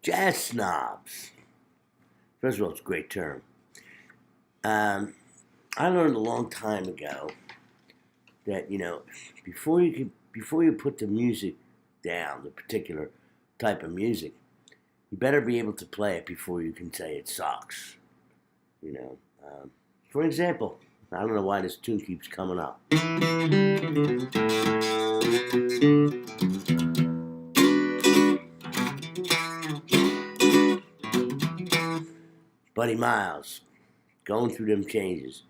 Jazz snobs. First of all, it's a great term. Um, I learned a long time ago that before you put the music down, the particular type of music, you better be able to play it before you can say it sucks. You know, for example, I don't know why this tune keeps coming up. Buddy Miles, going through them changes.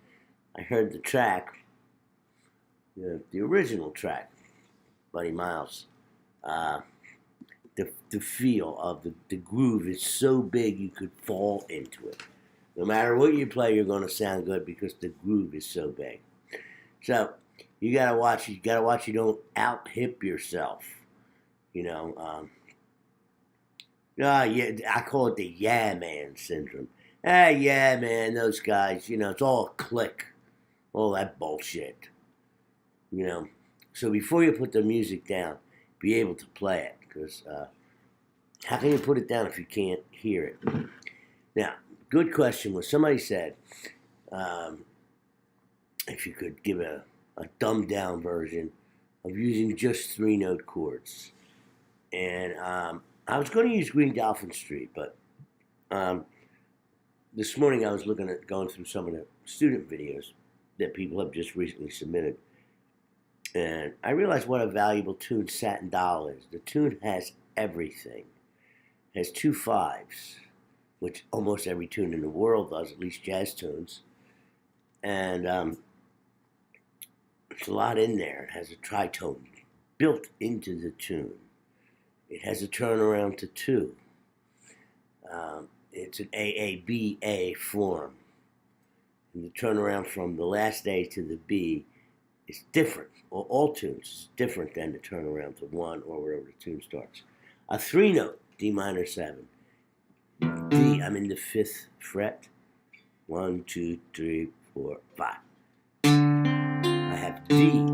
I heard the track, the original track, Buddy Miles. Uh, the feel of the groove is so big you could fall into it. No matter what you play, you're going to sound good because the groove is so big. So you gotta watch. You gotta watch. You don't out hip yourself. You know. Yeah, I call it the yeah man syndrome. Yeah man, those guys. It's all a click. All that bullshit. You know. So before you put the music down, be able to play it because how can you put it down if you can't hear it? Now, good question was somebody said if you could give a dumbed down version of using just 3-note chords. And I was going to use Green Dolphin Street, but this morning I was going through some of the student videos that people have just recently submitted. And I realized what a valuable tune Satin Doll is. The tune has everything. It has 2 5s, which almost every tune in the world does, at least jazz tunes. And there's a lot in there. It has a tritone built into the tune. It has a turnaround to 2. It's an AABA form. And the turnaround from the last A to the B is different. All tunes is different than the turnaround to 1 or wherever the tune starts. A 3-note, D minor 7. D, I'm in the 5th fret. 1, 2, 3, 4, 5. I have D,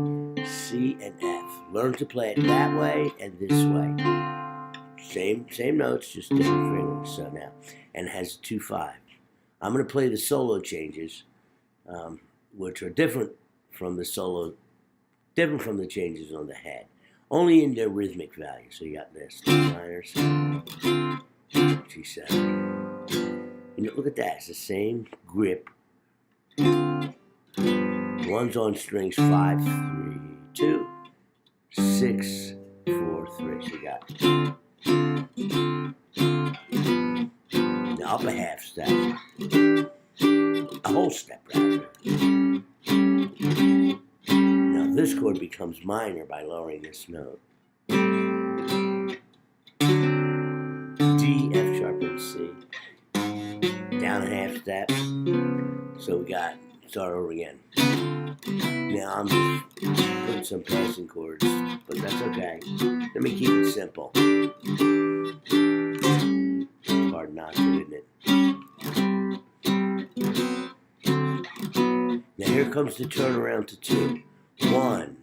C, and F. Learn to play it that way and this way. Same notes, just different fingers. So now, and it has 2 5. I'm going to play the solo changes, which are different from the changes on the head, only in their rhythmic value. So you got this D minor, G7. Look at that. It's the same grip. One's on strings 5, 3, 2, 6, 4, 3. So you got now up a half step, a whole step rather. Now this chord becomes minor by lowering this note. D, F sharp, and C. Down a half step. So we got, start over again. Now I'm just putting some passing chords, but that's okay. Let me keep it simple. It's hard not to, isn't it? Now here comes the turnaround to 2. 1,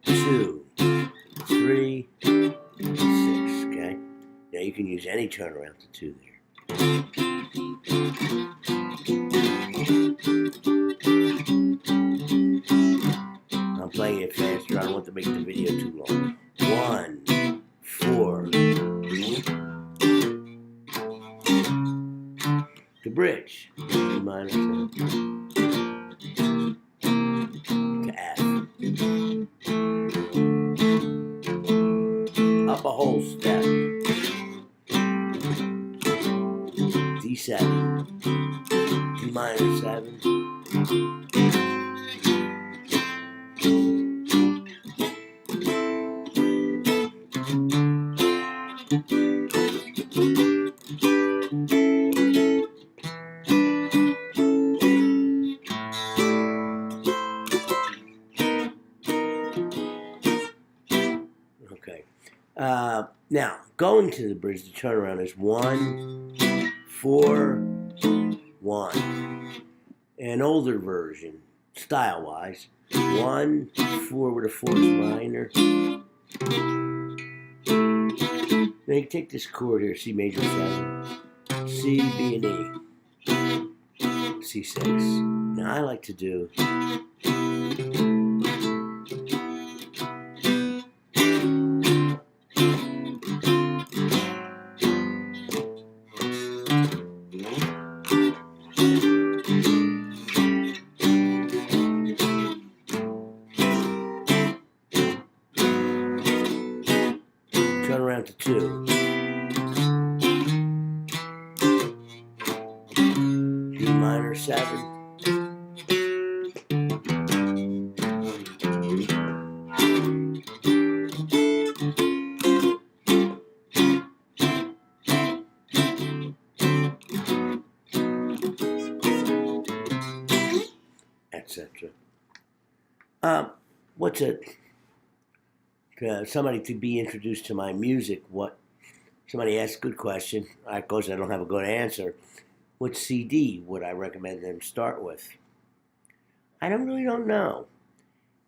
2, 3, 6, okay? Now you can use any turnaround to 2 there. I'm playing it faster. I don't want to make the video too long. 1, 4. The bridge. D minor 7. To F. Up a whole step. D7. D minor 7. Okay. Now, going to the bridge, the turnaround is 1, 4, 1. An older version, style-wise, 1, 4 with a 4th minor. Now you take this chord here, C major 7, C, B, and E, C6. Now I like to do turn around to 2. G minor 7. Etc. What's it? Somebody to be introduced to my music. What? Somebody asked a good question. Of course, I don't have a good answer. What CD would I recommend them start with? I really don't know.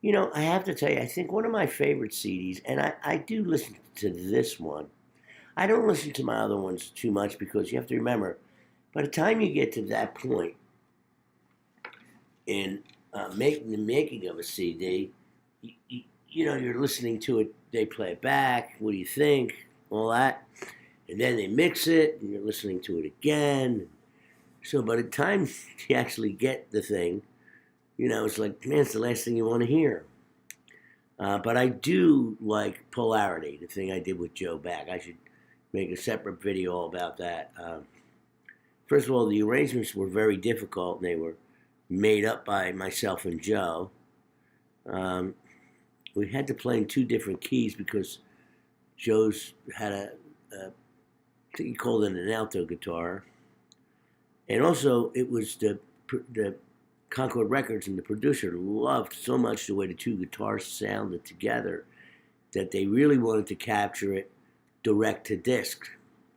You know, I have to tell you, I think one of my favorite CDs, and I do listen to this one. I don't listen to my other ones too much because you have to remember, by the time you get to that point in the making of a CD, you know, you're listening to it, they play it back, what do you think, all that, and then they mix it, and you're listening to it again. So by the time you actually get the thing, you know, it's like, man, it's the last thing you want to hear. But I do like Polarity, the thing I did with Joe Back. I should make a separate video all about that. First of all, the arrangements were very difficult, and they were made up by myself and Joe. We had to play in 2 different keys because Joe's had I think he called it an alto guitar. And also, it was the Concord Records and the producer loved so much the way the 2 guitars sounded together that they really wanted to capture it direct to disc,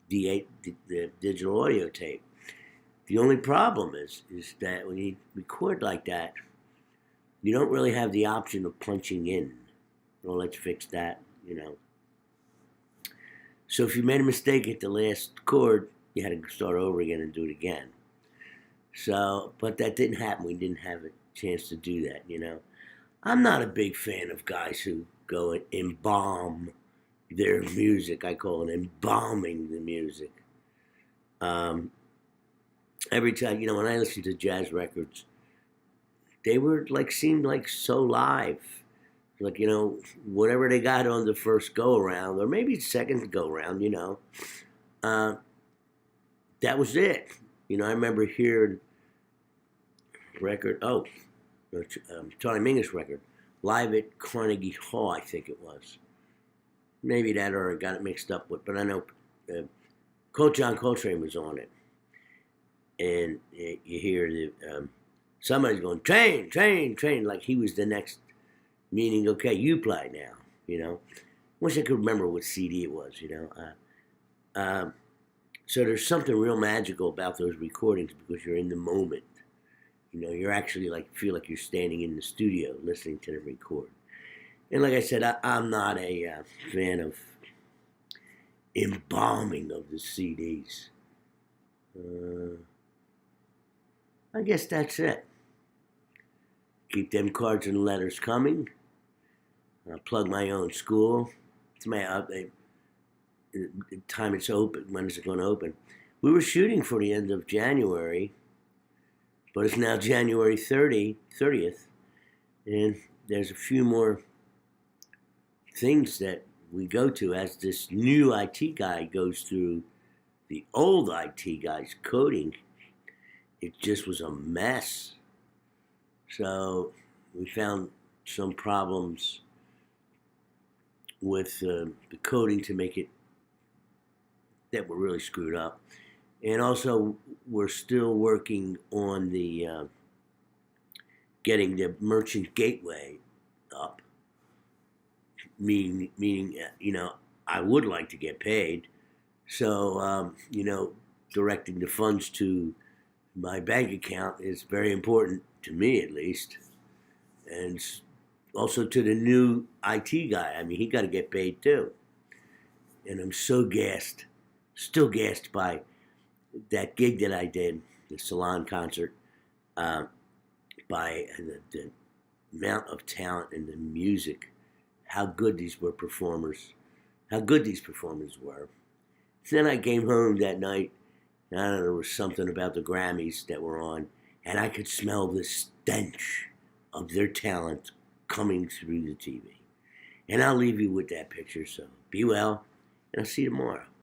the digital audio tape. The only problem is that when you record like that, you don't really have the option of punching in. Well, let's fix that, you know. So if you made a mistake at the last chord, you had to start over again and do it again. So, but that didn't happen. We didn't have a chance to do that, you know. I'm not a big fan of guys who go and embalm their music. I call it embalming the music. Every time, you know, when I listen to jazz records, they were like, seemed like so live. Like, you know, whatever they got on the first go-around, or maybe second go-around, you know, that was it. You know, I remember hearing record, Charlie Mingus record, live at Carnegie Hall, I think it was. Maybe that, or I got it mixed up with, but I know John Coltrane was on it. And you hear somebody's going, train, train, train, like he was the next, meaning, okay, you play now, you know. Wish I could remember what CD it was, you know. So there's something real magical about those recordings because you're in the moment. You know, you're actually like, feel like you're standing in the studio listening to them record. And like I said, I'm not a fan of embalming of the CDs. I guess that's it. Keep them cards and letters coming. Plug my own school. It's my the time it's open. When is it going to open? We were shooting for the end of January, but it's now January 30th, and there's a few more things that we go to as this new IT guy goes through the old IT guy's coding. It just was a mess. So we found some problems with the coding to make it that were really screwed up. And also, we're still working on the getting the merchant gateway up. Meaning, you know, I would like to get paid. So, you know, directing the funds to my bank account is very important to me, at least. And also to the new IT guy. I mean, he got to get paid too. And I'm so gassed, still gassed by that gig that I did, the Salon concert, uh, by the amount of talent and the music, how good these performers were. So then I came home that night, and I don't know, there was something about the Grammys that were on, and I could smell the stench of their talent coming through the TV. And I'll leave you with that picture, so be well, and I'll see you tomorrow.